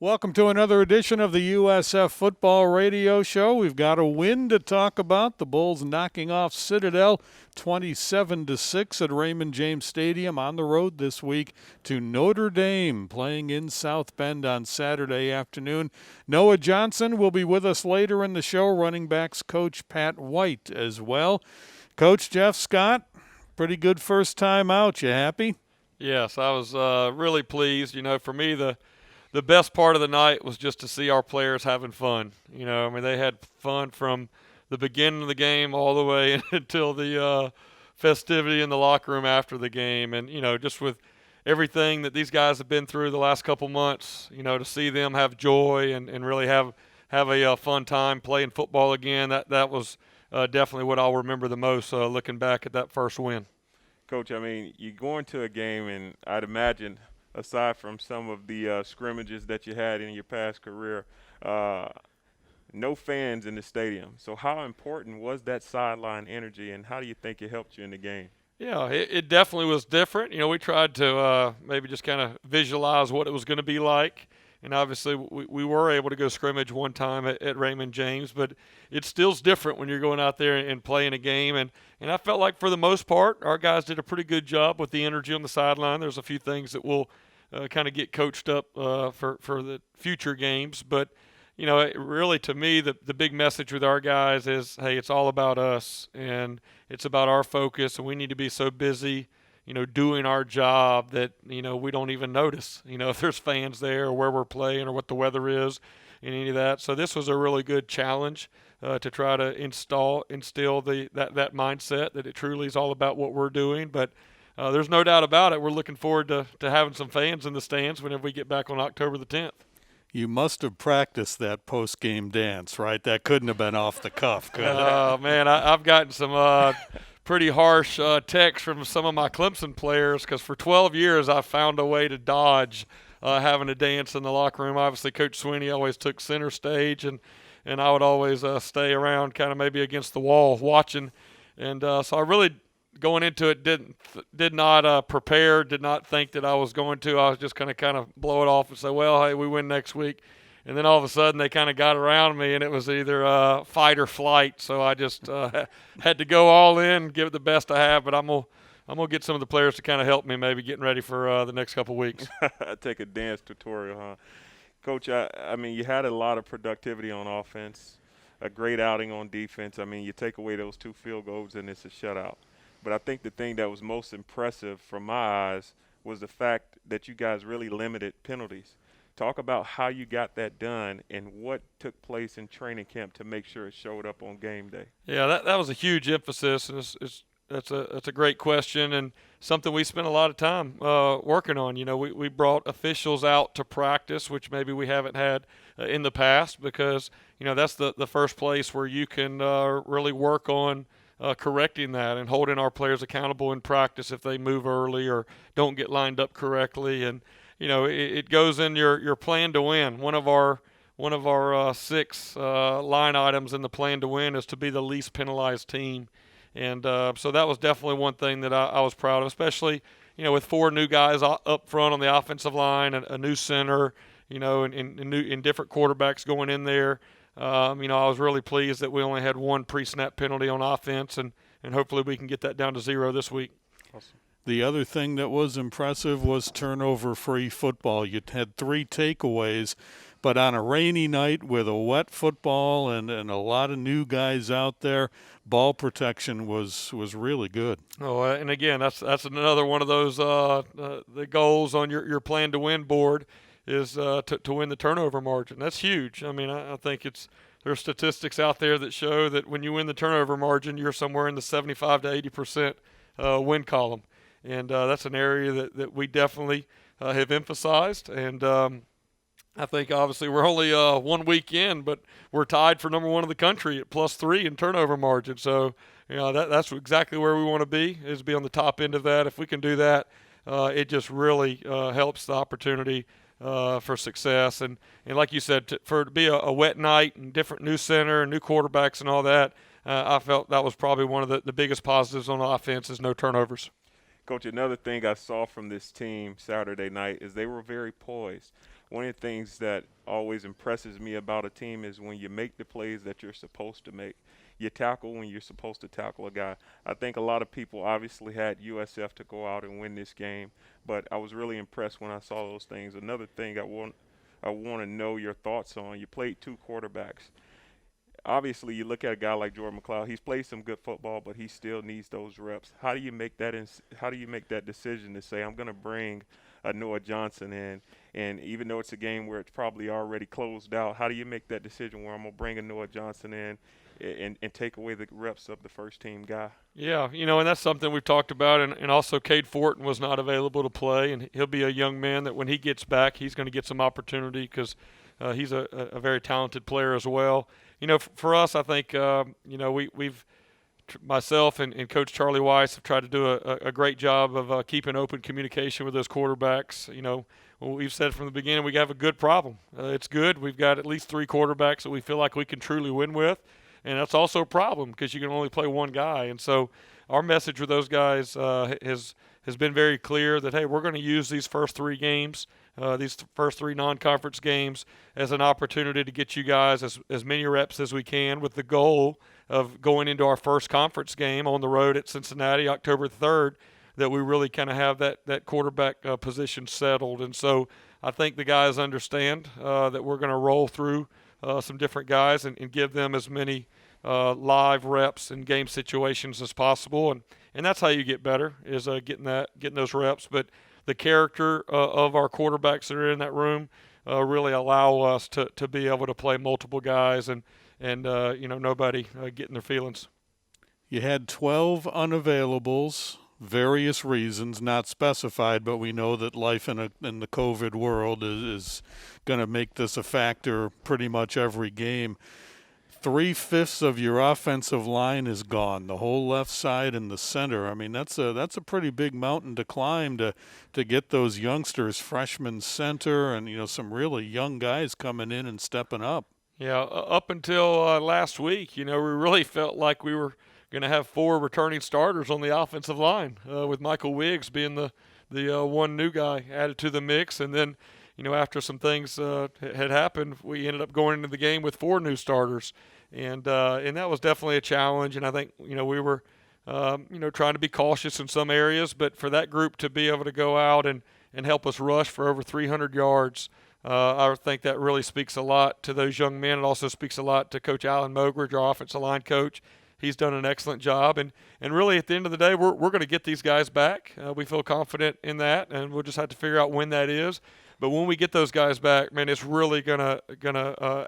Welcome to another edition of the USF Football Radio Show. We've got a win to talk about. The Bulls knocking off Citadel 27-6 at Raymond James Stadium on the road this week to Notre Dame, playing in South Bend on Saturday afternoon. Noah Johnson will be with us later in the show, running backs coach Pat White as well. Coach Jeff Scott, pretty good first time out. You happy? Yes, I was really pleased. For me, the best part of the night was just to see our players having fun. They had fun from the beginning of the game all the way until the festivity in the locker room after the game. And, just with everything that these guys have been through the last couple months, to see them have joy and really have a fun time playing football again, that was definitely what I'll remember the most looking back at that first win. Coach, you go into a game, and I'd imagine – aside from some of the scrimmages that you had in your past career, no fans in the stadium. So how important was that sideline energy, and how do you think it helped you in the game? Yeah, it definitely was different. We tried to maybe just kind of visualize what it was going to be like. And obviously we were able to go scrimmage one time at Raymond James, but it still's different when you're going out there and playing a game. And I felt like for the most part, our guys did a pretty good job with the energy on the sideline. There's a few things that we'll kind of get coached up for the future games. But, really to me, the big message with our guys is, hey, it's all about us, and it's about our focus, and we need to be so busy doing our job that, we don't even notice, if there's fans there or where we're playing or what the weather is and any of that. So this was a really good challenge to try to instill that mindset that it truly is all about what we're doing. But there's no doubt about it. We're looking forward to having some fans in the stands whenever we get back on October the 10th. You must have practiced that post-game dance, right? That couldn't have been off the cuff, could it? Oh, man, I've gotten some pretty harsh texts from some of my Clemson players because for 12 years I found a way to dodge having a dance in the locker room. Obviously, Coach Sweeney always took center stage, and I would always stay around kind of maybe against the wall watching. And so I really, going into it, did not prepare, did not think that I was going to. I was just going to kind of blow it off and say, well, hey, we win next week. And then all of a sudden they kind of got around me, and it was either fight or flight. So I just had to go all in, give it the best I have. But I'm gonna get some of the players to kind of help me, maybe getting ready for the next couple weeks. Take a dance tutorial, huh? Coach, you had a lot of productivity on offense, a great outing on defense. You take away those 2 field goals, and it's a shutout. But I think the thing that was most impressive from my eyes was the fact that you guys really limited penalties. Talk about how you got that done and what took place in training camp to make sure it showed up on game day. Yeah, that was a huge emphasis, and that's a great question and something we spent a lot of time working on. We brought officials out to practice, which maybe we haven't had in the past, because that's the first place where you can really work on correcting that and holding our players accountable in practice if they move early or don't get lined up correctly. And it goes in your plan to win. One of our 6 line items in the plan to win is to be the least penalized team. And so that was definitely one thing that I was proud of, especially, with 4 new guys up front on the offensive line, and a new center, and different quarterbacks going in there. I was really pleased that we only had 1 pre-snap penalty on offense, and hopefully we can get that down to 0 this week. Awesome. The other thing that was impressive was turnover-free football. You had 3 takeaways, but on a rainy night with a wet football and a lot of new guys out there, ball protection was really good. Oh, and again, that's another one of those the goals on your plan to win board is to win the turnover margin. That's huge. I think there are statistics out there that show that when you win the turnover margin, you're somewhere in the 75 to 80% win column. And that's an area that we definitely have emphasized. And I think obviously we're only 1 week in, but we're tied for number 1 in the country at +3 in turnover margin. So that's exactly where we want to be on the top end of that. If we can do that, it just really helps the opportunity for success. And like you said, for it to be a wet night and different new center and new quarterbacks and all that, I felt that was probably one of the biggest positives on offense is no turnovers. Coach, another thing I saw from this team Saturday night is they were very poised. One of the things that always impresses me about a team is when you make the plays that you're supposed to make. You tackle when you're supposed to tackle a guy. I think a lot of people obviously had USF to go out and win this game, but I was really impressed when I saw those things. Another thing I want to know your thoughts on, you played two quarterbacks. Obviously, you look at a guy like Jordan McLeod. He's played some good football, but he still needs those reps. How do you make that? How do you make that decision to say I'm going to bring a Noah Johnson in, and even though it's a game where it's probably already closed out, how do you make that decision where I'm going to bring a Noah Johnson in and take away the reps of the first team guy? Yeah, and that's something we've talked about, and also Cade Fortin was not available to play, and he'll be a young man that when he gets back, he's going to get some opportunity because he's a very talented player as well. For us, I think, we've myself and Coach Charlie Weiss have tried to do a great job of keeping open communication with those quarterbacks. We've said from the beginning we have a good problem. It's good. We've got at least 3 quarterbacks that we feel like we can truly win with, and that's also a problem because you can only play one guy. And so our message with those guys has been very clear that, hey, we're going to use these first 3 games, these first 3 non-conference games as an opportunity to get you guys as many reps as we can with the goal of going into our first conference game on the road at Cincinnati October 3rd, that we really kind of have that quarterback position settled. And so I think the guys understand that we're going to roll through some different guys and give them as many live reps in game situations as possible. And that's how you get better, is getting those reps. But the character of our quarterbacks that are in that room really allow us to be able to play multiple guys and nobody getting their feelings. You had 12 unavailables, various reasons, not specified, but we know that life in the COVID world is going to make this a factor pretty much every game. 3/5 of your offensive line is gone, the whole left side and the center. I mean, that's a pretty big mountain to climb to get those youngsters, freshman center, and some really young guys coming in and stepping up. Yeah, up until last week, we really felt like we were going to have 4 returning starters on the offensive line, with Michael Wiggs being the one new guy added to the mix. And then, after some things had happened, we ended up going into the game with 4 new starters. And that was definitely a challenge. And I think, we were, trying to be cautious in some areas. But for that group to be able to go out and help us rush for over 300 yards, I think that really speaks a lot to those young men. It also speaks a lot to Coach Alan Mogridge, our offensive line coach. He's done an excellent job. And really, at the end of the day, we're going to get these guys back. We feel confident in that, and we'll just have to figure out when that is. But when we get those guys back, man, it's really gonna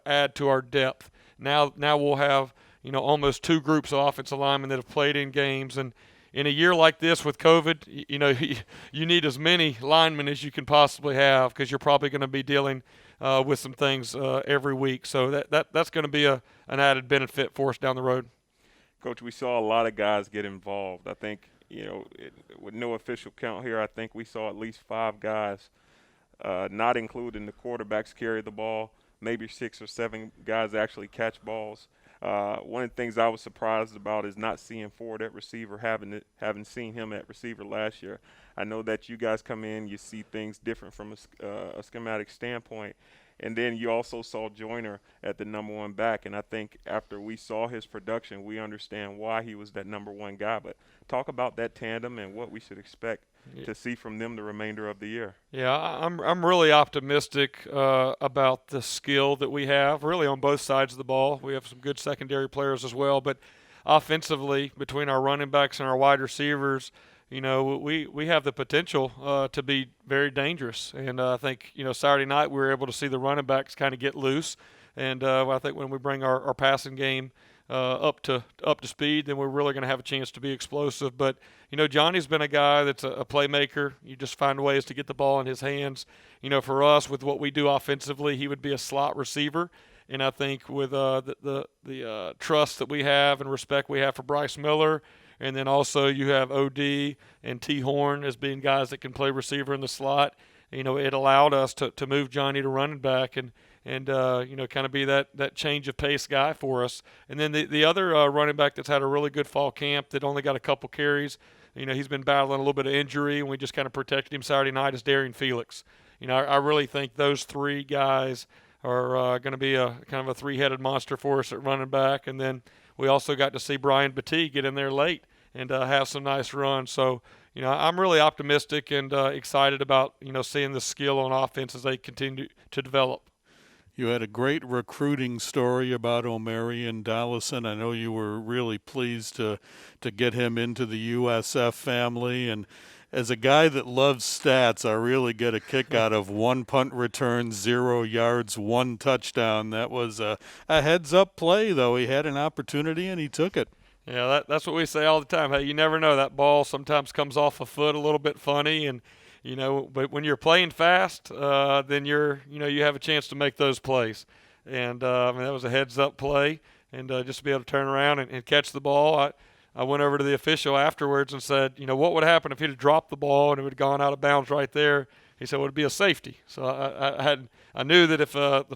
add to our depth. Now we'll have almost 2 groups of offensive linemen that have played in games, and in a year like this with COVID, you need as many linemen as you can possibly have because you're probably going to be dealing with some things every week. So that's going to be an added benefit for us down the road. Coach, we saw a lot of guys get involved. I think, with no official count here, I think we saw at least 5 guys, not including the quarterbacks, carry the ball. Maybe 6 or 7 guys actually catch balls. One of the things I was surprised about is not seeing Ford at receiver, having seen him at receiver last year. I know that you guys come in, you see things different from a schematic standpoint. And then you also saw Joyner at the number 1 back. And I think after we saw his production, we understand why he was that number 1 guy. But talk about that tandem and what we should expect to see from them the remainder of the year. Yeah, I'm really optimistic about the skill that we have, really on both sides of the ball. We have some good secondary players as well. But offensively, between our running backs and our wide receivers, we have the potential to be very dangerous. And I think, Saturday night we were able to see the running backs kind of get loose. And I think when we bring our passing game up to speed, then we're really going to have a chance to be explosive. But, Johnny's been a guy that's a playmaker. You just find ways to get the ball in his hands. For us, with what we do offensively, he would be a slot receiver. And I think with the trust that we have and respect we have for Bryce Miller, and then also you have OD and T. Horn as being guys that can play receiver in the slot. It allowed us to move Johnny to running back and kind of be that change of pace guy for us. And then the other running back that's had a really good fall camp that only got a couple carries he's been battling a little bit of injury, and we just kind of protected him Saturday night as Darian Felix. I really think those three guys are going to be a kind of a three-headed monster for us at running back. And then we also got to see Brian Battie get in there late and have some nice runs. So, I'm really optimistic and excited about, seeing the skill on offense as they continue to develop. You had a great recruiting story about Omarion Dollison. I know you were really pleased to get him into the USF family. And as a guy that loves stats, I really get a kick out of 1 punt return, 0 yards, 1 touchdown. That was a heads-up play, though. He had an opportunity, and he took it. Yeah, that's what we say all the time. Hey, you never know. That ball sometimes comes off a foot a little bit funny, and but when you're playing fast, then you have a chance to make those plays. And that was a heads-up play, and just to be able to turn around and catch the ball. I went over to the official afterwards and said, what would happen if he'd have dropped the ball and it would have gone out of bounds right there? He said, well, it'd be a safety. So I knew that if the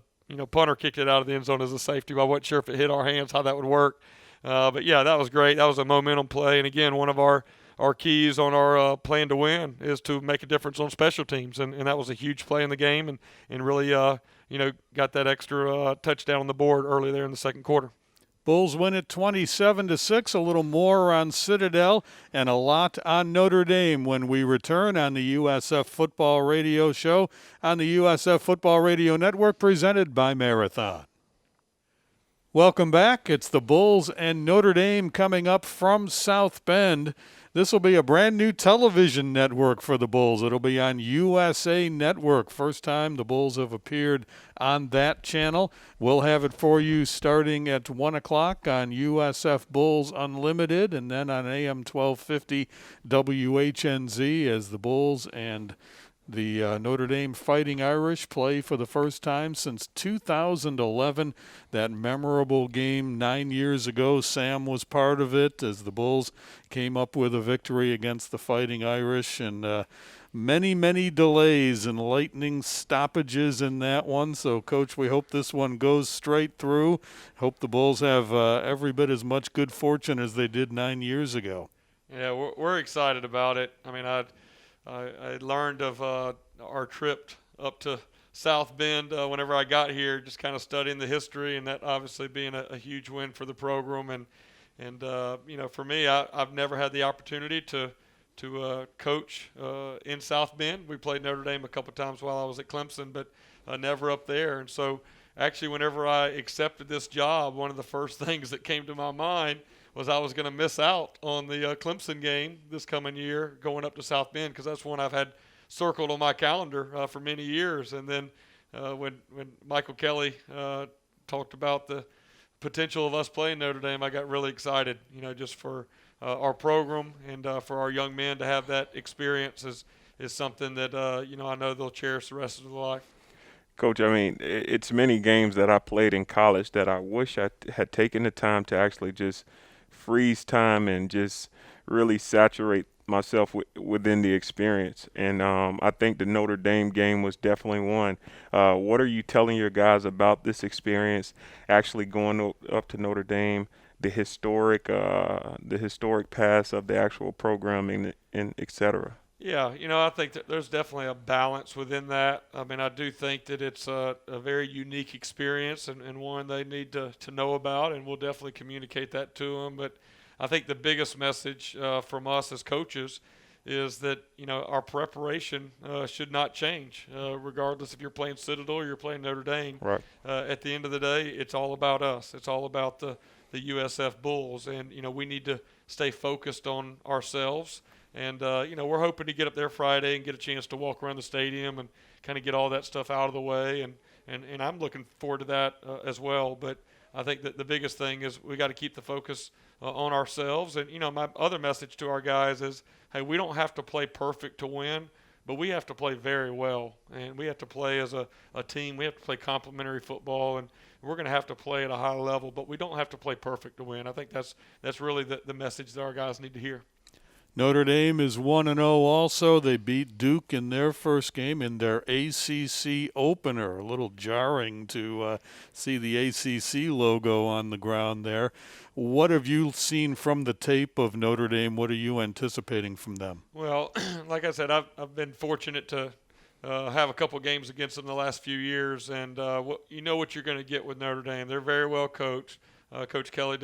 punter kicked it out of the end zone as a safety, I wasn't sure if it hit our hands how that would work. But yeah, that was great. That was a momentum play, and again, one of our keys on our plan to win is to make a difference on special teams, and that was a huge play in the game, and really got that extra touchdown on the board early there in the second quarter. Bulls win it 27-6. A little more on Citadel and a lot on Notre Dame when we return on the USF Football Radio Show on the USF Football Radio Network, presented by Marathon. Welcome back. It's the Bulls and Notre Dame coming up from South Bend. This will be a brand new television network for the Bulls. It'll be on USA Network. First time the Bulls have appeared on that channel. We'll have it for you starting at 1 o'clock on USF Bulls Unlimited, and then on AM 1250 WHNZ as the Bulls and the Notre Dame Fighting Irish play for the first time since 2011. That memorable game 9 years ago, Sam was part of it as the Bulls came up with a victory against the Fighting Irish, and many, many delays and lightning stoppages in that one. So, Coach, we hope this one goes straight through. Hope the Bulls have every bit as much good fortune as they did 9 years ago. Yeah, we're excited about it. I mean, I learned of our trip up to South Bend whenever I got here, just kind of studying the history, and that obviously being a huge win for the program. And for me, I've never had the opportunity to coach in South Bend. We played Notre Dame a couple times while I was at Clemson, but never up there. And so actually whenever I accepted this job, one of the first things that came to my mind was I was going to miss out on the Clemson game this coming year going up to South Bend, because that's one I've had circled on my calendar for many years. And then when Michael Kelly talked about the potential of us playing Notre Dame, I got really excited, just for our program and for our young men to have that experience is something that, I know they'll cherish the rest of their life. Coach, I mean, it's many games that I played in college that I wish I had taken the time to actually just freeze time and just really saturate myself within the experience. And I think the Notre Dame game was definitely one. What are you telling your guys about this experience, actually going up to Notre Dame, the historic past of the actual programming and et cetera? Yeah, I think that there's definitely a balance within that. I mean, I do think that it's a very unique experience and one they need to know about, and we'll definitely communicate that to them. But I think the biggest message from us as coaches is that, our preparation should not change, regardless if you're playing Citadel or you're playing Notre Dame. Right. At the end of the day, it's all about us. It's all about the USF Bulls, and, we need to stay focused on ourselves. And, we're hoping to get up there Friday and get a chance to walk around the stadium and kind of get all that stuff out of the way. And I'm looking forward to that as well. But I think that the biggest thing is we got to keep the focus on ourselves. And, my other message to our guys is, hey, we don't have to play perfect to win, but we have to play very well. And we have to play as a team. We have to play complementary football. And we're going to have to play at a high level, but we don't have to play perfect to win. I think that's really the message that our guys need to hear. Notre Dame is 1-0 also. They beat Duke in their first game in their ACC opener. A little jarring to see the ACC logo on the ground there. What have you seen from the tape of Notre Dame? What are you anticipating from them? Well, like I said, I've been fortunate to have a couple games against them the last few years, and you know what you're going to get with Notre Dame. They're very well coached. Coach Kelly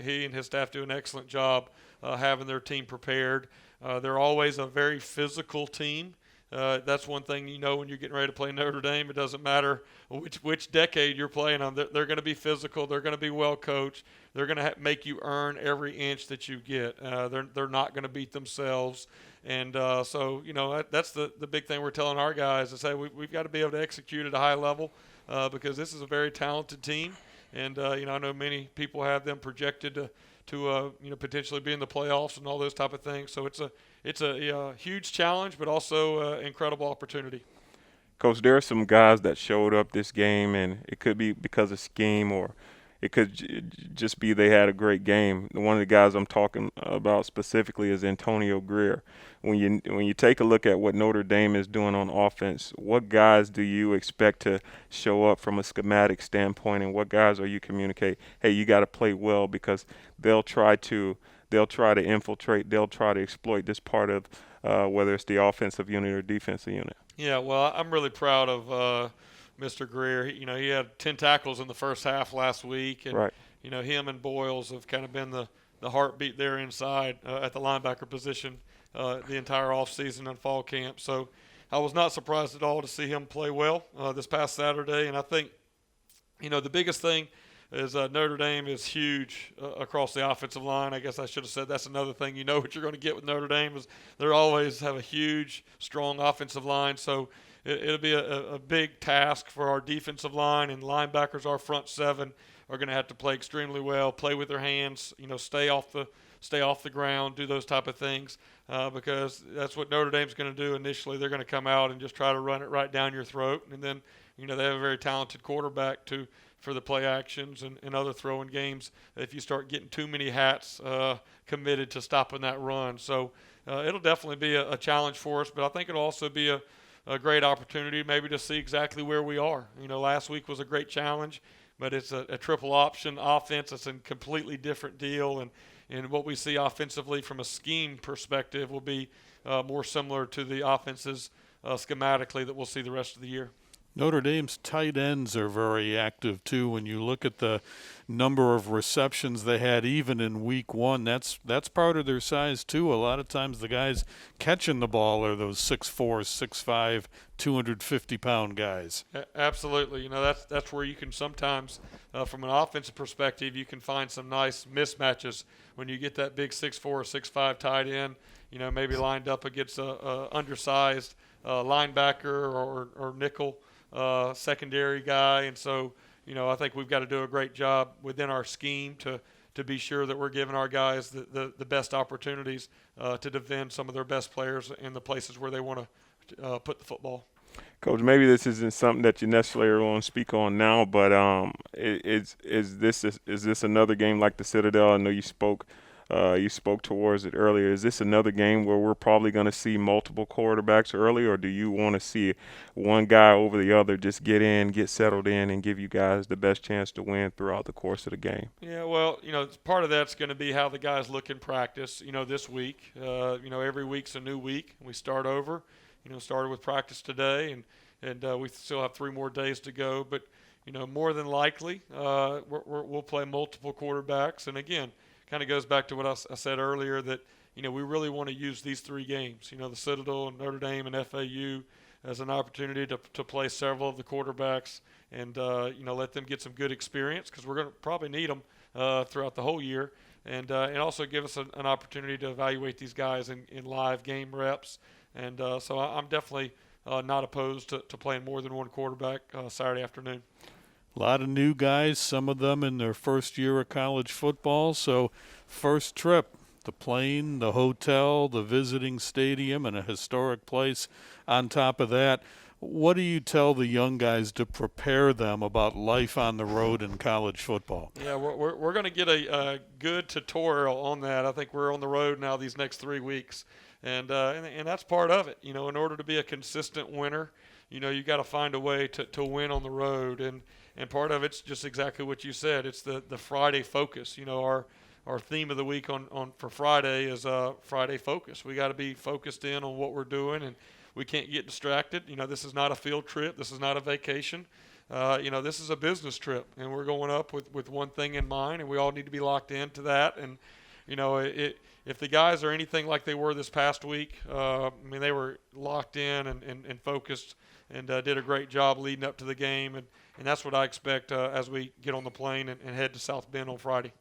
he and his staff do an excellent job having their team prepared. They're always a very physical team. That's one thing you know when you're getting ready to play Notre Dame. It doesn't matter which decade you're playing them. They're going to be physical. They're going to be well coached. They're going to make you earn every inch that you get. They're not going to beat themselves. And so, you know, that's the big thing we're telling our guys to say we've got to be able to execute at a high level because this is a very talented team. And, you know, I know many people have them projected to you know, potentially be in the playoffs and all those type of things. So it's a huge challenge, but also incredible opportunity. Coach, there are some guys that showed up this game, and it could be because of scheme or it could just be they had a great game. One of the guys I'm talking about specifically is Antonio Greer. When you take a look at what Notre Dame is doing on offense, what guys do you expect to show up from a schematic standpoint, and what guys are you communicate? Hey, you got to play well because they'll try to infiltrate, they'll try to exploit this part of whether it's the offensive unit or defensive unit. Yeah, well, I'm really proud of Mr. Greer. He had 10 tackles in the first half last week, and right. Him and Boyles have kind of been the heartbeat there inside at the linebacker position the entire offseason and fall camp. So I was not surprised at all to see him play well this past Saturday. And I think, the biggest thing is Notre Dame is huge across the offensive line. I guess I should have said that's another thing. You know what you're going to get with Notre Dame is they always have a huge, strong offensive line. So it'll be a big task for our defensive line, and linebackers, our front seven, are going to have to play extremely well, play with their hands, stay off the ground, do those type of things, because that's what Notre Dame's going to do initially. They're going to come out and just try to run it right down your throat, and then they have a very talented quarterback for the play actions and other throwing games if you start getting too many hats committed to stopping that run. So it'll definitely be a challenge for us, but I think it'll also be a great opportunity maybe to see exactly where we are. Last week was a great challenge, but it's a triple option offense. It's a completely different deal, and what we see offensively from a scheme perspective will be more similar to the offenses schematically that we'll see the rest of the year. Notre Dame's tight ends are very active, too. When you look at the number of receptions they had even in week one, that's part of their size, too. A lot of times the guys catching the ball are those 6'4", 6'5", 250-pound guys. Absolutely. That's where you can sometimes, from an offensive perspective, you can find some nice mismatches when you get that big 6'4", 6'5" tight end, maybe lined up against a undersized linebacker or nickel secondary guy. And so, I think we've got to do a great job within our scheme to be sure that we're giving our guys the best opportunities to defend some of their best players in the places where they want to put the football. Coach, maybe this isn't something that you necessarily want to speak on now, but is this another game like the Citadel? I know you spoke towards it earlier. Is this another game where we're probably going to see multiple quarterbacks early, or do you want to see one guy over the other just get settled in, and give you guys the best chance to win throughout the course of the game? Yeah, well, part of that's going to be how the guys look in practice, this week. Every week's a new week. We start over. Started with practice today, and we still have 3 more days to go. But, more than likely, we'll play multiple quarterbacks. And, again, kind of goes back to what I said earlier that, we really want to use these 3 games, the Citadel and Notre Dame and FAU as an opportunity to play several of the quarterbacks and, let them get some good experience because we're going to probably need them throughout the whole year. And also give us an opportunity to evaluate these guys in live game reps. And so I'm definitely not opposed to playing more than one quarterback Saturday afternoon. A lot of new guys, some of them in their first year of college football. So first trip, the plane, the hotel, the visiting stadium, and a historic place on top of that. What do you tell the young guys to prepare them about life on the road in college football? Yeah, we're going to get a good tutorial on that. I think we're on the road now these next 3 weeks, and that's part of it. In order to be a consistent winner, you got to find a way to win on the road, and part of it's just exactly what you said. It's the Friday focus. Our theme of the week on for Friday is Friday focus. We got to be focused in on what we're doing, and we can't get distracted. This is not a field trip. This is not a vacation. This is a business trip, and we're going up with one thing in mind, and we all need to be locked into that. And, if the guys are anything like they were this past week, they were locked in and focused and did a great job leading up to the game. And that's what I expect as we get on the plane and head to South Bend on Friday.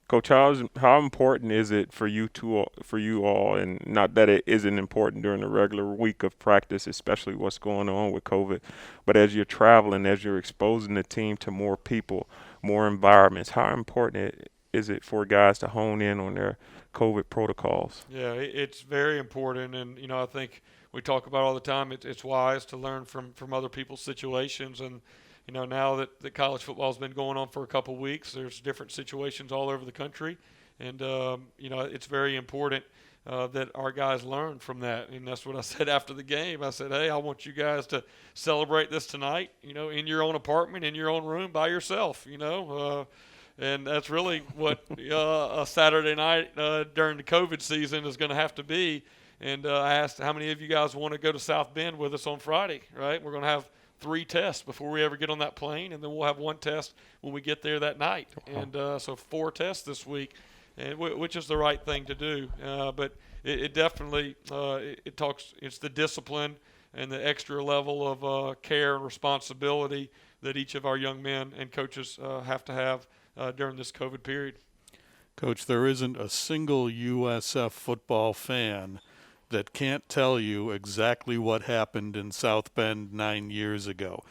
Coach, how important is it for you all, and not that it isn't important during the regular week of practice, especially what's going on with COVID, but as you're traveling, as you're exposing the team to more people, more environments, how important is it for guys to hone in on their COVID protocols? Yeah, it's very important, and I think we talk about all the time. It's wise to learn from other people's situations, and now that the college football has been going on for a couple weeks, there's different situations all over the country, and it's very important that our guys learn from that. And that's what I said after the game. I said, hey, I want you guys to celebrate this tonight, in your own apartment, in your own room, by yourself, and that's really what a Saturday night during the COVID season is going to have to be. And I asked how many of you guys want to go to South Bend with us on Friday, right? We're going to have 3 tests before we ever get on that plane, and then we'll have 1 test when we get there that night. And so 4 tests this week, which is the right thing to do. But it definitely it's the discipline and the extra level of care and responsibility that each of our young men and coaches have to have during this COVID period. Coach, there isn't a single USF football fan that can't tell you exactly what happened in South Bend 9 years ago.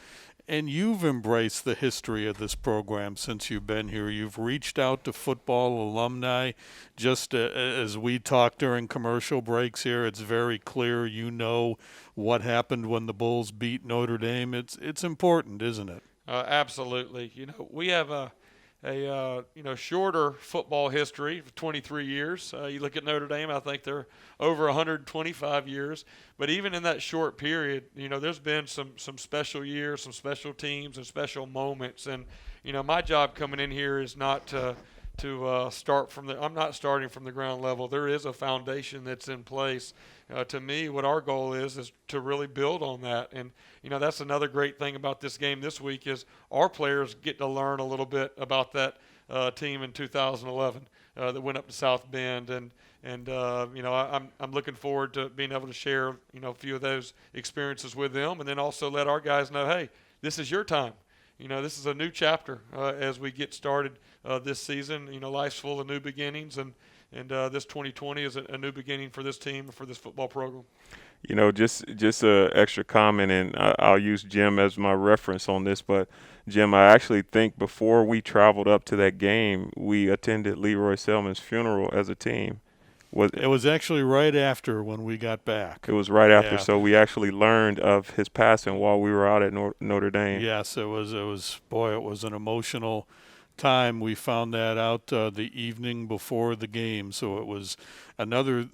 And you've embraced the history of this program since you've been here. You've reached out to football alumni. Just as we talk during commercial breaks here, it's very clear you know what happened when the Bulls beat Notre Dame. It's important, isn't it? Absolutely. We have a shorter football history of 23 years. You look at Notre Dame, I think they're over 125 years. But even in that short period, there's been some special years, some special teams, and special moments. And, my job coming in here is not to start from I'm not starting from the ground level. There is a foundation that's in place. To me, what our goal is to really build on that. And, that's another great thing about this game this week is our players get to learn a little bit about that team in 2011 that went up to South Bend. And I'm looking forward to being able to share, a few of those experiences with them, and then also let our guys know, hey, this is your time. This is a new chapter as we get started this season. Life's full of new beginnings, and this 2020 is a new beginning for this team and for this football program. Just a extra comment, and I'll use Jim as my reference on this. But Jim, I actually think before we traveled up to that game, we attended Leroy Selman's funeral as a team. It was actually right after when we got back. It was right after, yeah. So we actually learned of his passing while we were out at Notre Dame. Yes, it was an emotional time. We found that out the evening before the game, so it was another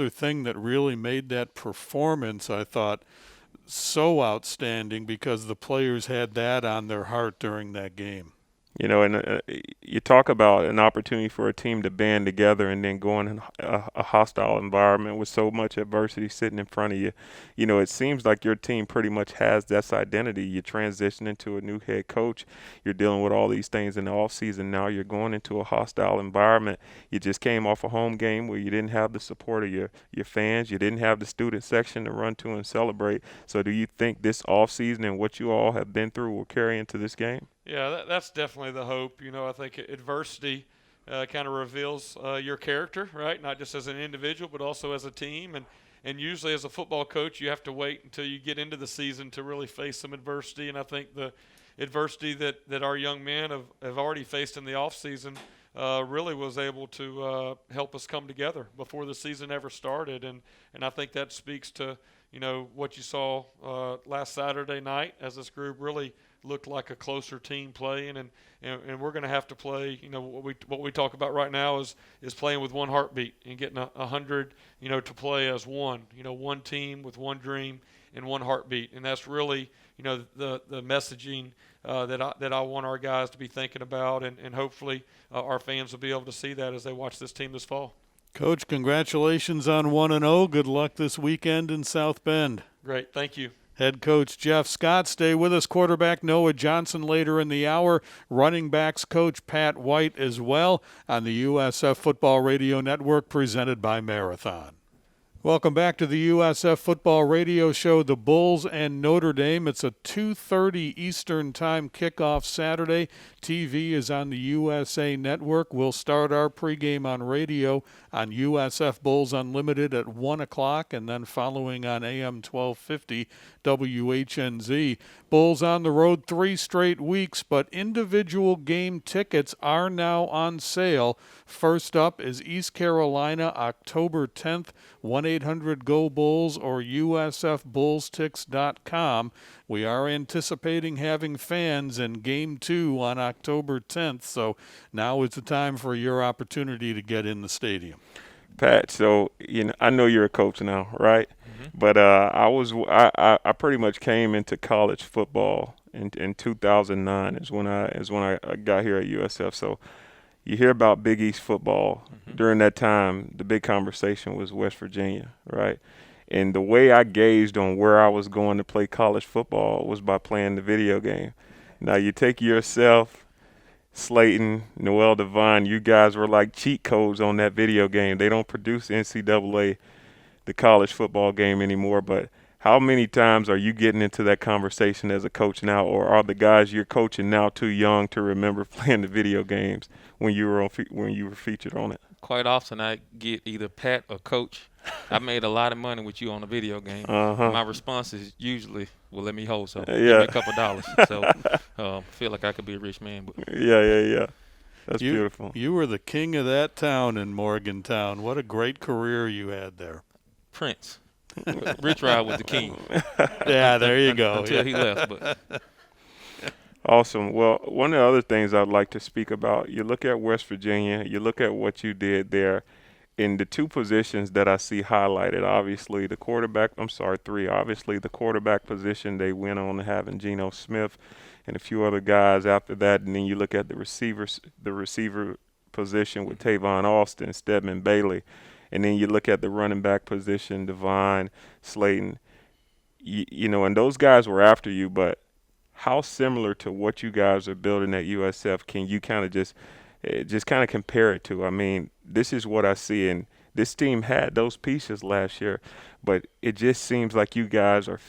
thing that really made that performance, I thought, so outstanding because the players had that on their heart during that game. And you talk about an opportunity for a team to band together and then go in a hostile environment with so much adversity sitting in front of you. It seems like your team pretty much has this identity. You transition into a new head coach. You're dealing with all these things in the offseason. Now you're going into a hostile environment. You just came off a home game where you didn't have the support of your fans. You didn't have the student section to run to and celebrate. So do you think this offseason and what you all have been through will carry into this game? Yeah, that's definitely the hope. I think adversity kind of reveals your character, right? Not just as an individual, but also as a team. And usually as a football coach, you have to wait until you get into the season to really face some adversity. And I think the adversity that our young men have already faced in the offseason really was able to help us come together before the season ever started. And I think that speaks to what you saw last Saturday night as this group really looked like a closer team playing, and we're going to have to play. What we talk about right now is playing with one heartbeat and getting 100, to play as one. One team with one dream and one heartbeat, and that's really the messaging that I want our guys to be thinking about, and hopefully our fans will be able to see that as they watch this team this fall. Coach, congratulations on 1-0. Good luck this weekend in South Bend. Great, thank you. Head coach Jeff Scott. Stay with us. Quarterback Noah Johnson later in the hour. Running backs coach Pat White as well on the USF Football Radio Network, presented by Marathon. Welcome back to the USF Football Radio Show, the Bulls and Notre Dame. It's a 2:30 Eastern Time kickoff Saturday. TV is on the USA Network. We'll start our pregame on radio on USF Bulls Unlimited at 1 o'clock, and then following on AM 1250 WHNZ. Bulls on the road 3 straight weeks, but individual game tickets are now on sale. First up is East Carolina, October 10th, 1-800-GO-BULLS or usfbullstix.com. We are anticipating having fans in Game 2 on October 10th, so now is the time for your opportunity to get in the stadium. Pat, so I know you're a coach now, right? Mm-hmm. But I pretty much came into college football in 2009 is when I got here at USF. So you hear about Big East football. Mm-hmm. During that time, the big conversation was West Virginia, right? And the way I gauged on where I was going to play college football was by playing the video game. Now you take yourself, Slayton, Noel Devine, you guys were like cheat codes on that video game. They don't produce NCAA, the college football game anymore, but how many times are you getting into that conversation as a coach now, or are the guys you're coaching now too young to remember playing the video games when you were featured on it? Quite often I get either Pat or Coach, I made a lot of money with you on a video game. Uh-huh. My response is usually, well, let me hold some. Yeah. Give me a couple dollars. So feel like I could be a rich man. But. Yeah. That's beautiful. You were the king of that town in Morgantown. What a great career you had there. Prince. Rich Rod was the king. Yeah, there you go. Until he left. But. Awesome. Well, one of the other things I'd like to speak about, you look at West Virginia, you look at what you did there. In the 2 positions that I see highlighted, obviously the quarterback, 3, obviously the quarterback position, they went on to having Geno Smith and a few other guys after that. And then you look at the receiver position with Tavon Austin, Stedman Bailey. And then you look at the running back position, Devine, Slayton, and those guys were after you, but how similar to what you guys are building at USF can you kind of just kind of compare it to? I mean, this is what I see, and this team had those pieces last year, but it just seems like you guys are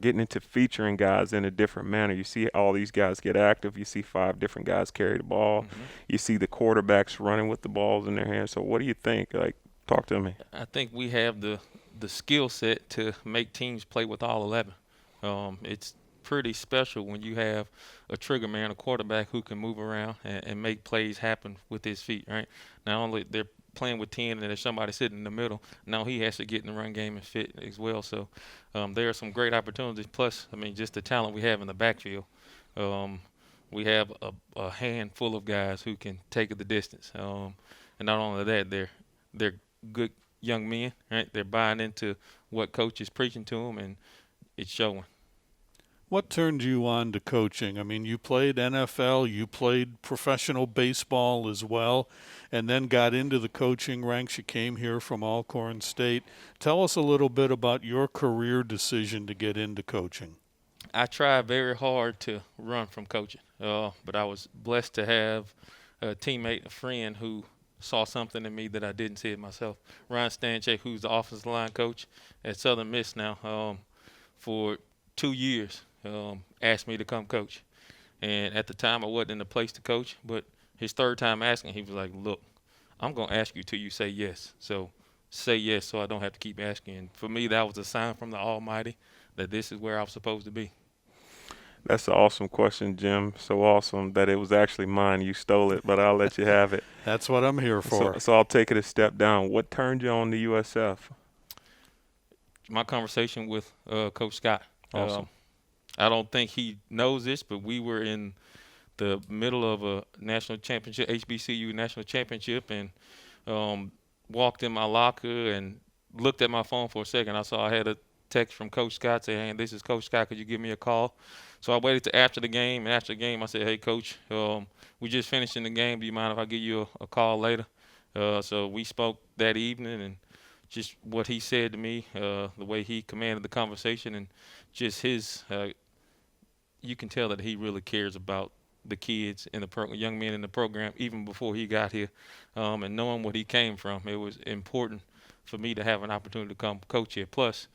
getting into featuring guys in a different manner. You see all these guys get active. You see 5 different guys carry the ball. Mm-hmm. You see the quarterbacks running with the balls in their hands. So what do you think? Talk to me. I think we have the skill set to make teams play with all 11. It's pretty special when you have a trigger man, a quarterback who can move around and make plays happen with his feet, right? Not only they're playing with 10 and there's somebody sitting in the middle, now he has to get in the run game and fit as well. So there are some great opportunities. Plus, just the talent we have in the backfield. We have a handful of guys who can take it the distance. And not only that, they're good young men, right? They're buying into what coach is preaching to them, and it's showing. What turned you on to coaching? You played NFL, you played professional baseball as well, and then got into the coaching ranks. You came here from Alcorn State. Tell us a little bit about your career decision to get into coaching. I tried very hard to run from coaching, but I was blessed to have a teammate, a friend who saw something in me that I didn't see it myself. Ryan Stanchek, who's the offensive line coach at Southern Miss now for 2 years. Asked me to come coach. And at the time, I wasn't in the place to coach, but his 3rd time asking, he was like, look, I'm going to ask you till you say yes. So say yes so I don't have to keep asking. And for me, that was a sign from the Almighty that this is where I was supposed to be. That's an awesome question, Jim. So awesome that it was actually mine. You stole it, but I'll let you have it. That's what I'm here for. So I'll take it a step down. What turned you on to USF? my conversation with Coach Scott. Awesome. I don't think he knows this, but we were in the middle of a national championship, HBCU national championship, and walked in my locker and looked at my phone for a second. I saw I had a text from Coach Scott saying, "Hey, this is Coach Scott. Could you give me a call?" So I waited to after the game. And after the game, I said, "Hey, Coach, we just finished in the game. Do you mind if I give you a call later?" So we spoke that evening, and just what he said to me, the way he commanded the conversation, and just his, you can tell that he really cares about the kids in the young men in the program, even before he got here, and knowing what he came from, it was important for me to have an opportunity to come coach here. Plus,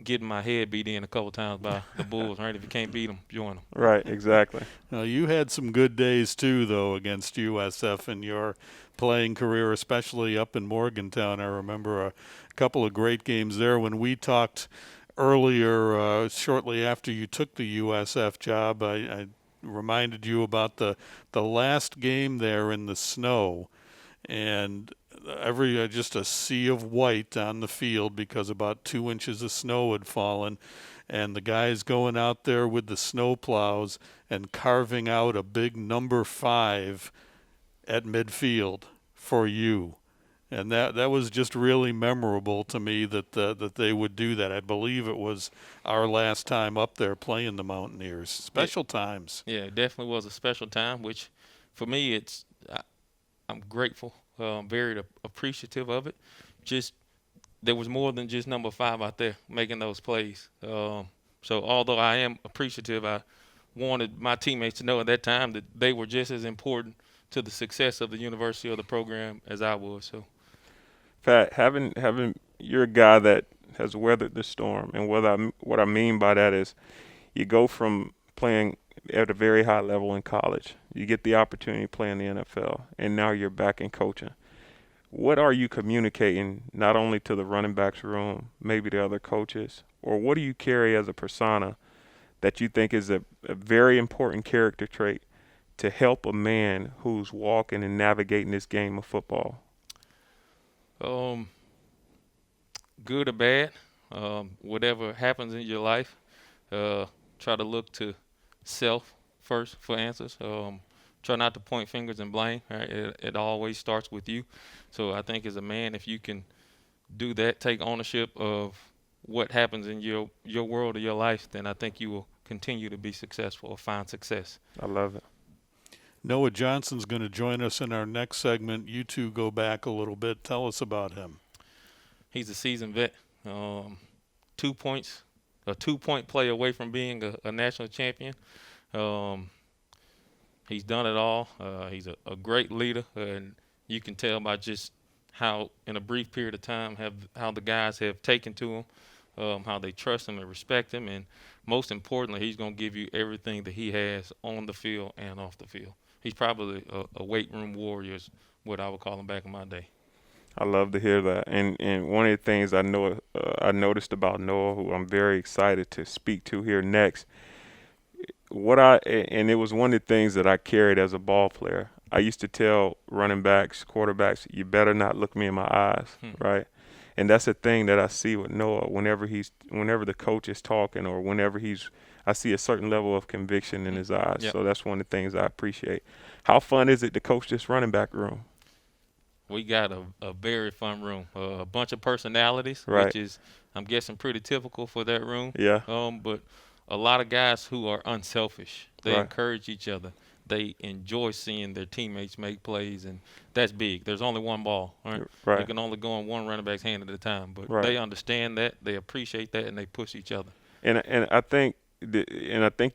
getting my head beat in a couple times by the Bulls, right? If you can't beat them, join them. Right, exactly. Now, you had some good days too, though, against USF in your playing career, especially up in Morgantown. I remember a couple of great games there. When we talked earlier, shortly after you took the USF job, I reminded you about the last game there in the snow, and just a sea of white on the field because about 2 inches of snow had fallen, and the guys going out there with the snow plows and carving out a big number 5 at midfield for you. And that was just really memorable to me that they would do that. I believe it was our last time up there playing the Mountaineers. Special times. Yeah, it definitely was a special time, which for me, I'm grateful, very appreciative of it. Just there was more than just number 5 out there making those plays. So although I am appreciative, I wanted my teammates to know at that time that they were just as important to the success of the university or the program as I was. So, Pat, having you're a guy that has weathered the storm, and what I mean by that is, you go from playing at a very high level in college, you get the opportunity to play in the NFL, and now you're back in coaching. What are you communicating not only to the running backs room, maybe to other coaches, or what do you carry as a persona that you think is a very important character trait to help a man who's walking and navigating this game of football? Good or bad, whatever happens in your life, try to look to self first for answers. Try not to point fingers and blame. Right? It always starts with you. So I think as a man, if you can do that, take ownership of what happens in your world or your life, then I think you will continue to be successful or find success. I love it. Noah Johnson's going to join us in our next segment. You two go back a little bit. Tell us about him. He's a seasoned vet. 2 points, a 2-point play away from being a national champion. He's done it all. He's a great leader, and you can tell by just how, in a brief period of time, how the guys have taken to him, how they trust him and respect him, and most importantly, he's going to give you everything that he has on the field and off the field. He's probably a weight room warrior, is what I would call him back in my day. I love to hear that. And one of the things I noticed about Noah, who I'm very excited to speak to here next, and it was one of the things that I carried as a ball player. I used to tell running backs, quarterbacks, you better not look me in my eyes, right? And that's a thing that I see with Noah. Whenever the coach is talking, or whenever I see a certain level of conviction in his eyes. Yep. So that's one of the things I appreciate. How fun is it to coach this running back room? We got a very fun room, a bunch of personalities, Right. which is, I'm guessing, pretty typical for that room. Yeah. But a lot of guys who are unselfish. They Right. encourage each other. They enjoy seeing their teammates make plays, and that's big. There's only one ball, right? Right. You can only go in one running back's hand at a time, but Right. they understand that, they appreciate that, and they push each other. And I think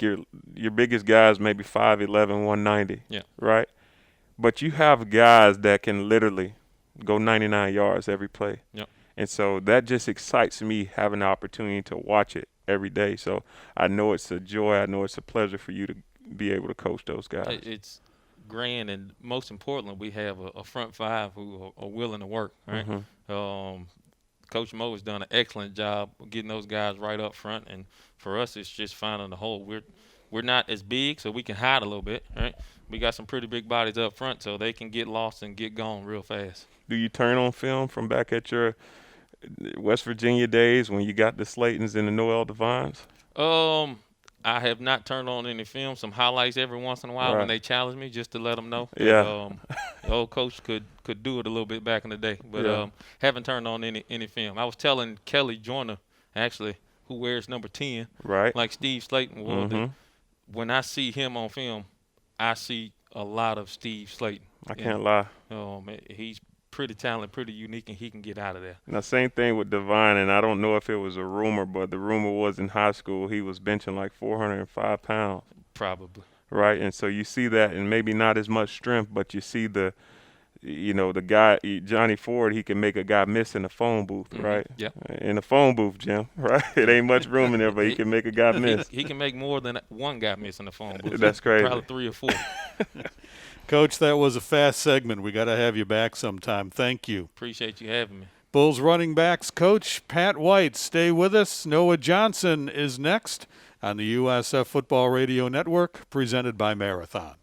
your biggest guys maybe 5'11", 190. Yeah. Right. But you have guys that can literally go 99 yards every play. Yep. And so that just excites me, having the opportunity to watch it every day. So I know it's a joy. I know it's a pleasure for you to be able to coach those guys. It's grand, and most importantly, we have a front 5 who are willing to work, right? Mm-hmm. Coach Mo has done an excellent job of getting those guys right up front, and for us, it's just finding the hole. We're not as big, so we can hide a little bit, right? We got some pretty big bodies up front, so they can get lost and get gone real fast. Do you turn on film from back at your West Virginia days when you got the Slaytons and the Noel Devines? I have not turned on any film. Some highlights every once in a while when Right. they challenge me, just to let them know that Yeah. the old coach could do it a little bit back in the day. But Yeah. haven't turned on any film. I was telling Kelly Joyner, actually, who wears number 10, Right. like Steve Slayton wore, that Mm-hmm. when I see him on film, I see a lot of Steve Slayton. I can't lie. He's pretty talented, pretty unique, and he can get out of there. Now, same thing with Devine, and I don't know if it was a rumor, but the rumor was in high school he was benching like 405 pounds. Probably. Right, and so you see that, and maybe not as much strength, but you see the guy, Johnny Ford, he can make a guy miss in the phone booth, right? Yeah. In the phone booth, Jim, right? It ain't much room in there, but he can make a guy miss. He can make more than one guy miss in the phone booth. That's crazy. Probably 3 or 4. Coach, that was a fast segment. We got to have you back sometime. Thank you. Appreciate you having me. Bulls running backs coach Pat White, stay with us. Noah Johnson is next on the USF Football Radio Network, presented by Marathon.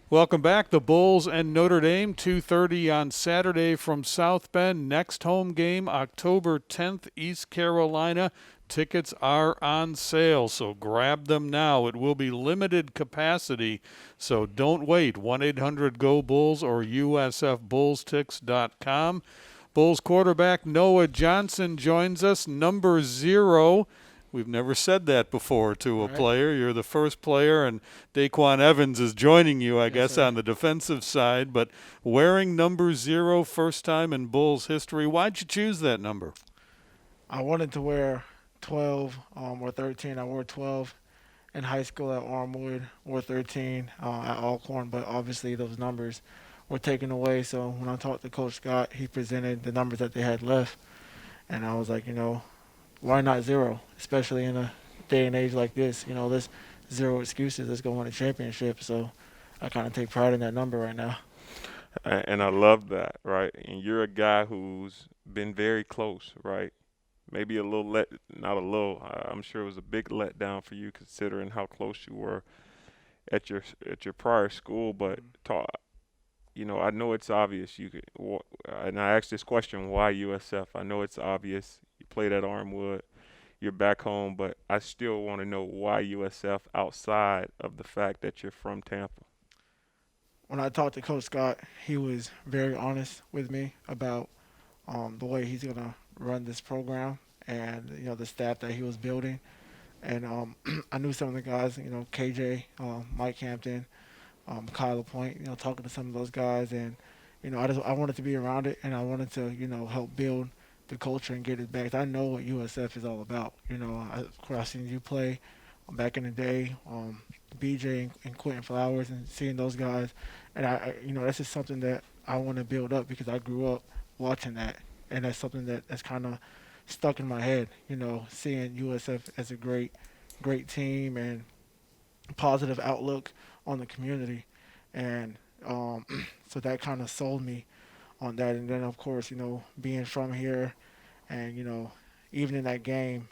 Welcome back. The Bulls and Notre Dame, 2:30 on Saturday from South Bend. Next home game, October 10th, East Carolina. Tickets are on sale, so grab them now. It will be limited capacity, so don't wait. 1-800-GO-BULLS or usfbullstix.com. Bulls quarterback Noah Johnson joins us, number 0. We've never said that before to a player. You're the first player, and Daquan Evans is joining you, I guess, on the defensive side. But wearing number 0, first time in Bulls history. Why'd you choose that number? I wanted to wear 12 or 13. I wore 12 in high school at Armwood, wore 13 at Alcorn, but obviously those numbers were taken away. So when I talked to Coach Scott, he presented the numbers that they had left, and I was like, why not 0, especially in a day and age like this? There's 0 excuses. Let's go win a championship. So I kind of take pride in that number right now. And I love that, right? And you're a guy who's been very close, right? Maybe a little not a little. I'm sure it was a big letdown for you considering how close you were at your prior school. But I know it's obvious. And I asked this question: why USF? I know it's obvious. You played at Armwood. You're back home, but I still want to know why USF outside of the fact that you're from Tampa. When I talked to Coach Scott, he was very honest with me about the way he's going to run this program and, the staff that he was building. And I knew some of the guys, KJ, Mike Hampton, Kyle LaPointe, talking to some of those guys. And, I wanted to be around it, and I wanted to, help build the culture and get it back. I know what USF is all about. Of course, I've seen you play back in the day, BJ and Quentin Flowers, and seeing those guys. And that's just something that I want to build up because I grew up watching that, and that's something that's kind of stuck in my head. Seeing USF as a great team and positive outlook on the community, and so that kind of sold me on that. And then of course, being from here, and even in that game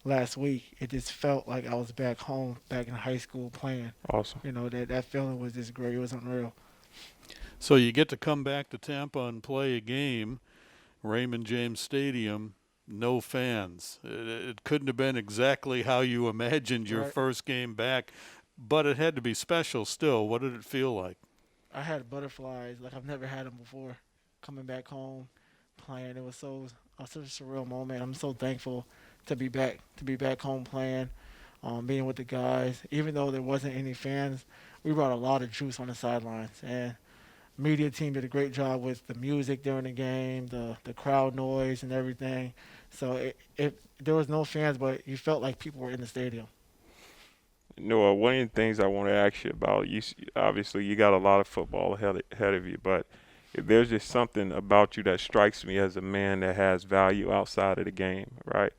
last week, it just felt like I was back home, back in high school playing. Awesome. That feeling was just great. It was unreal. So you get to come back to Tampa and play a game, Raymond James Stadium, no fans. It couldn't have been exactly how you imagined your first game back, but it had to be special still. What did it feel like? I had butterflies like I've never had them before. Coming back home, playing, it was such a surreal moment. I'm so thankful to be back home playing, being with the guys. Even though there wasn't any fans, we brought a lot of juice on the sidelines, and media team did a great job with the music during the game, the crowd noise and everything. So there was no fans, but you felt like people were in the stadium. Noah, one of the things I want to ask you about, obviously you got a lot of football ahead of you, but there's just something about you that strikes me as a man that has value outside of the game, right?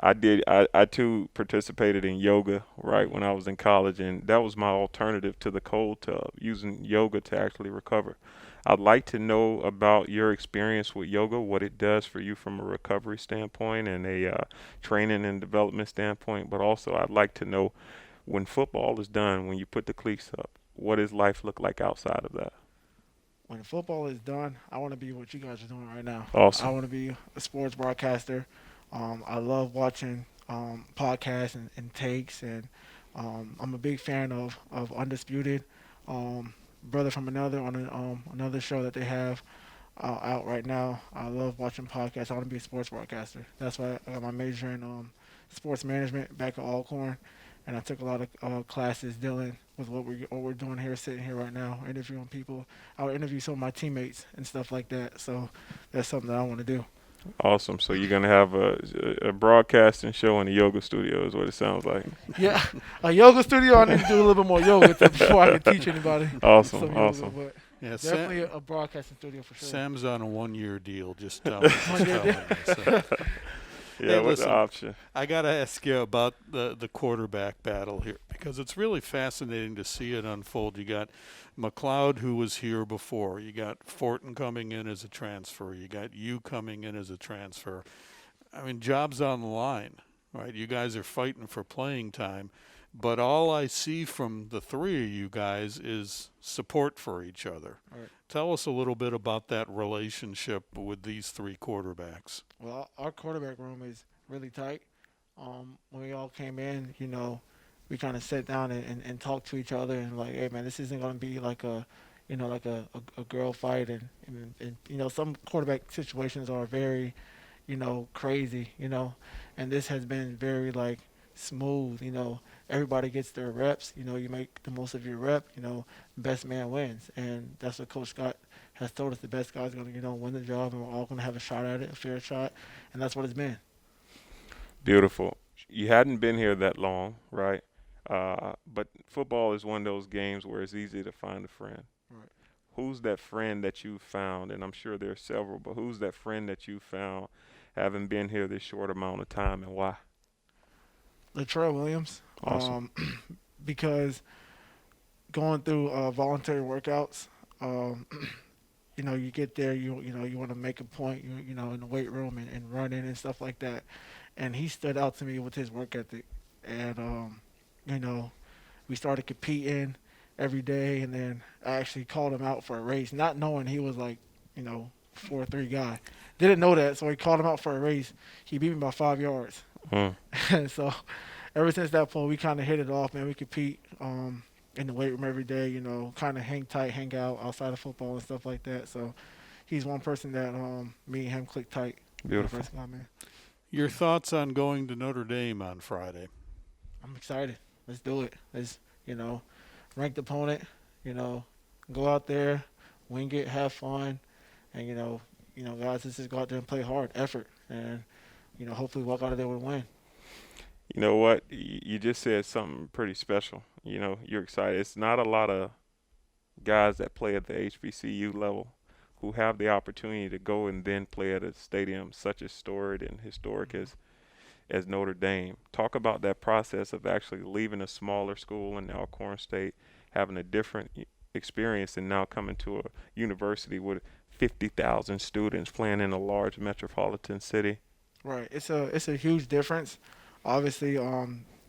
I too participated in yoga, right, when I was in college, and that was my alternative to the cold tub, using yoga to actually recover. I'd like to know about your experience with yoga, what it does for you from a recovery standpoint and a training and development standpoint, but also I'd like to know when football is done, when you put the cleats up, what does life look like outside of that? when football is done, I want to be what you guys are doing right now. Awesome. I want to be a sports broadcaster. I love watching podcasts and takes, and I'm a big fan of Undisputed, Brother from Another on another show that they have out right now. I love watching podcasts. I want to be a sports broadcaster. That's why I got my major in sports management back at Alcorn, and I took a lot of classes dealing with what we're doing here, sitting here right now, interviewing people. I'll interview some of my teammates and stuff like that. So that's something that I want to do. Awesome. So you're gonna have a broadcasting show in a yoga studio, is what it sounds like. Yeah, a yoga studio. I need to do a little bit more yoga before I can teach anybody. Awesome. Some yoga, Awesome. but Yeah, definitely a broadcasting studio for sure. Sam's on a 1-year deal. Just tell me. So. Yeah, Hey, what's listen, the option? I got to ask you about the quarterback battle here because it's really fascinating to see it unfold. You got McLeod, who was here before. You got Fortin coming in as a transfer. You got you coming in as a transfer. I mean, job's on the line, right? You guys are fighting for playing time. But all I see from the three of you guys is support for each other. Right. Tell us a little bit about that relationship with these three quarterbacks. Well, our quarterback room is really tight. When we all came in, we kind of sat down and talked to each other and like, hey man, this isn't going to be like a girl fight and some quarterback situations are very, crazy, and this has been very like smooth, everybody gets their reps, you make the most of your rep, best man wins, and that's what Coach Scott has told us. The best guy's going to, win the job, and we're all going to have a shot at it, a fair shot, and that's what it's been. Beautiful. You hadn't been here that long, right? But football is one of those games where it's easy to find a friend. Right. Who's that friend that you found? And I'm sure there are several, but who's that friend that you found having been here this short amount of time, and why? Latrell Williams. Awesome. Because going through voluntary workouts, you get there, you want to make a point, in the weight room and running and stuff like that. And he stood out to me with his work ethic. And, we started competing every day. And then I actually called him out for a race, not knowing he was like, 4'3" guy. Didn't know that, so he called him out for a race. He beat me by 5 yards. And so ever since that point, we kind of hit it off, man. We compete in the weight room every day, kind of hang tight, hang out outside of football and stuff like that. So he's one person that me and him click tight. Beautiful. Your thoughts on going to Notre Dame on Friday? I'm excited. Let's do it. Let's, ranked opponent, go out there, wing it, have fun, and, guys, let's just go out there and play hard, effort, and, hopefully walk out of there with a win. You know what? You just said something pretty special. You're excited. It's not a lot of guys that play at the HBCU level who have the opportunity to go and then play at a stadium such as storied and historic as Notre Dame. Talk about that process of actually leaving a smaller school in Alcorn State, having a different experience, and now coming to a university with 50,000 students playing in a large metropolitan city. Right. It's a huge difference. Obviously,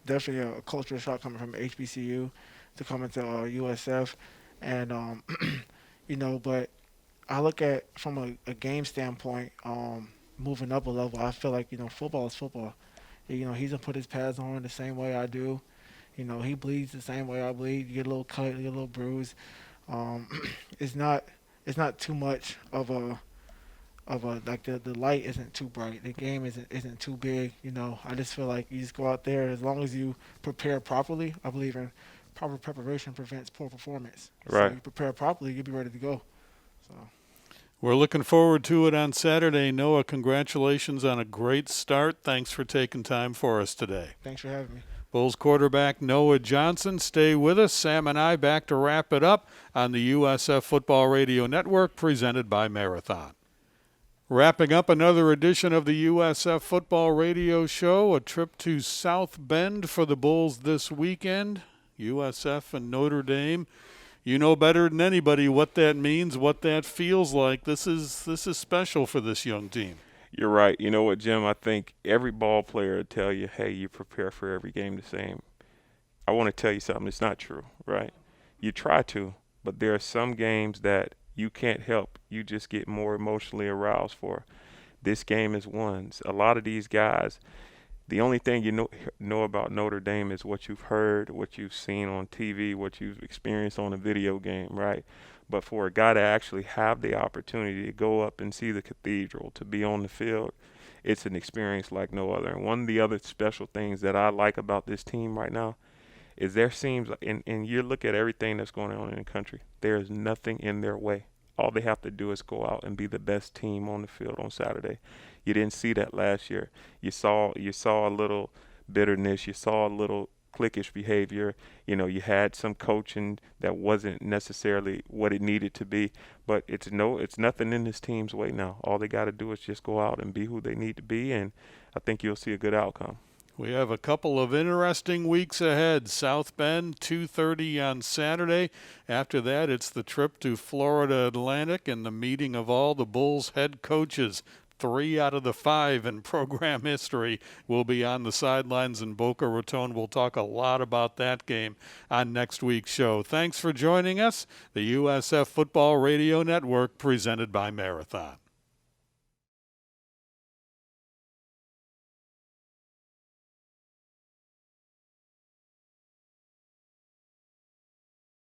definitely a cultural shock coming from HBCU to coming to USF, and but I look at from a game standpoint, moving up a level. I feel like football is football. He's gonna put his pads on the same way I do. He bleeds the same way I bleed. You get a little cut, you get a little bruise. It's not too much of a like the light isn't too bright. The game isn't too big. I just feel like you just go out there as long as you prepare properly. I believe in proper preparation prevents poor performance. Right. So you prepare properly, you'll be ready to go. So. We're looking forward to it on Saturday. Noah, congratulations on a great start. Thanks for taking time for us today. Thanks for having me. Bulls quarterback Noah Johnson. Stay with us. Sam and I back to wrap it up on the USF Football Radio Network presented by Marathon. Wrapping up another edition of the USF Football Radio Show, a trip to South Bend for the Bulls this weekend. USF and Notre Dame. You know better than anybody what that means, what that feels like. This is special for this young team. You're right. You know what, Jim? I think every ball player will tell you, hey, you prepare for every game the same. I want to tell you something. It's not true, right? You try to, but there are some games that you can't help. You just get more emotionally aroused for this game is won. A lot of these guys, the only thing you know about Notre Dame is what you've heard, what you've seen on TV, what you've experienced on a video game, right? But for a guy to actually have the opportunity to go up and see the cathedral, to be on the field, it's an experience like no other. And one of the other special things that I like about this team right now is there seems, and you look at everything that's going on in the country, there is nothing in their way. All they have to do is go out and be the best team on the field on Saturday. You didn't see that last year. You saw a little bitterness. You saw a little cliquish behavior. You know, you had some coaching that wasn't necessarily what it needed to be. But it's nothing in this team's way now. All they got to do is just go out and be who they need to be, and I think you'll see a good outcome. We have a couple of interesting weeks ahead. South Bend, 2:30 on Saturday. After that, it's the trip to Florida Atlantic and the meeting of all the Bulls head coaches. 3 out of the 5 in program history will be on the sidelines in Boca Raton. We'll talk a lot about that game on next week's show. Thanks for joining us. The USF Football Radio Network, presented by Marathon.